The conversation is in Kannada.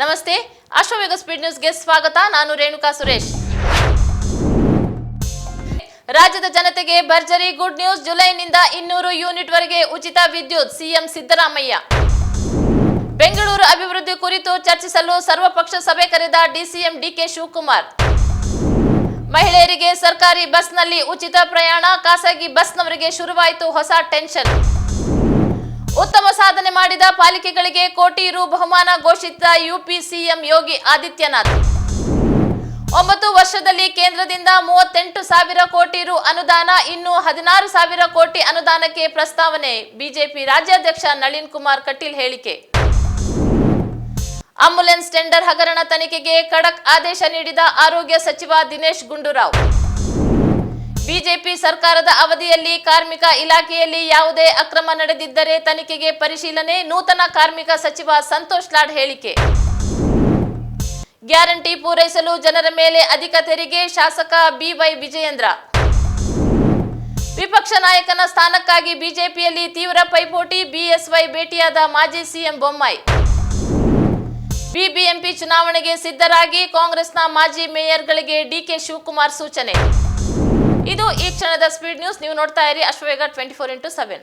ನಮಸ್ತೆ ಅಶ್ವವೇಗ ಸ್ಪೀಡ್ ನ್ಯೂಸ್ಗೆ ಸ್ವಾಗತ. ನಾನು ರೇಣುಕಾ ಸುರೇಶ್. ರಾಜ್ಯದ ಜನತೆಗೆ ಭರ್ಜರಿ ಗುಡ್ ನ್ಯೂಸ್. ಜುಲೈನಿಂದ 200 ಯೂನಿಟ್ ವರೆಗೆ ಉಚಿತ ವಿದ್ಯುತ್. ಸಿಎಂ ಸಿದ್ದರಾಮಯ್ಯ. ಬೆಂಗಳೂರು ಅಭಿವೃದ್ಧಿ ಕುರಿತು ಚರ್ಚಿಸಲು ಸರ್ವಪಕ್ಷ ಸಭೆ ಕರೆದ ಡಿಸಿಎಂ ಡಿಕೆ ಶಿವಕುಮಾರ್. ಮಹಿಳೆಯರಿಗೆ ಸರ್ಕಾರಿ ಬಸ್ನಲ್ಲಿ ಉಚಿತ ಪ್ರಯಾಣ. ಖಾಸಗಿ ಬಸ್ನವರಿಗೆ ಶುರುವಾಯಿತು ಹೊಸ ಟೆನ್ಷನ್. ಉತ್ತಮ ಸಾಧನೆ ಮಾಡಿದ ಪಾಲಿಕೆಗಳಿಗೆ ಕೋಟಿ ರು ಬಹುಮಾನ ಘೋಷಿಸಿದ ಯುಪಿ ಸಿಎಂ ಯೋಗಿ ಆದಿತ್ಯನಾಥ್. 9 ವರ್ಷದಲ್ಲಿ ಕೇಂದ್ರದಿಂದ 38,000 ಕೋಟಿ ರು ಅನುದಾನ, ಇನ್ನು 16,000 ಕೋಟಿ ಅನುದಾನಕ್ಕೆ ಪ್ರಸ್ತಾವನೆ. ಬಿಜೆಪಿ ರಾಜ್ಯಾಧ್ಯಕ್ಷ ನಳಿನ್ ಕುಮಾರ್ ಕಟೀಲ್ ಹೇಳಿಕೆ. ಆಂಬ್ಯುಲೆನ್ಸ್ ಟೆಂಡರ್ ಹಗರಣ ತನಿಖೆಗೆ ಖಡಕ್ ಆದೇಶ ನೀಡಿದ ಆರೋಗ್ಯ ಸಚಿವ ದಿನೇಶ್ ಗುಂಡೂರಾವ್. ಬಿಜೆಪಿ ಸರ್ಕಾರದ ಅವಧಿಯಲ್ಲಿ ಕಾರ್ಮಿಕ ಇಲಾಖೆಯಲ್ಲಿ ಯಾವುದೇ ಅಕ್ರಮ ನಡೆದಿದ್ದರೆ ತನಿಖೆಗೆ ಪರಿಶೀಲನೆ. ನೂತನ ಕಾರ್ಮಿಕ ಸಚಿವ ಸಂತೋಷ್ ಲಾಡ್ ಹೇಳಿಕೆ. ಗ್ಯಾರಂಟಿ ಪೂರೈಸಲು ಜನರ ಮೇಲೆ ಅಧಿಕ ತೆರಿಗೆ. ಶಾಸಕ ಬಿವೈ ವಿಜಯೇಂದ್ರ. ವಿಪಕ್ಷ ನಾಯಕನ ಸ್ಥಾನಕ್ಕಾಗಿ ಬಿಜೆಪಿಯಲ್ಲಿ ತೀವ್ರ ಪೈಪೋಟಿ. ಬಿಎಸ್ವೈ ಭೇಟಿಯಾದ ಮಾಜಿ ಸಿಎಂ ಬೊಮ್ಮಾಯಿ. ಬಿಬಿಎಂಪಿ ಚುನಾವಣೆಗೆ ಸಿದ್ಧರಾಗಿ ಕಾಂಗ್ರೆಸ್ನ ಮಾಜಿ ಮೇಯರ್ಗಳಿಗೆ ಡಿಕೆ ಶಿವಕುಮಾರ್ ಸೂಚನೆ. ಇದು ಈ ಕ್ಷಣದ ಸ್ಪೀಡ್ ನ್ಯೂಸ್. ನೀವು ನೋಡ್ತಾ ಇರಿ ಅಶ್ವವೇಗ 24x7.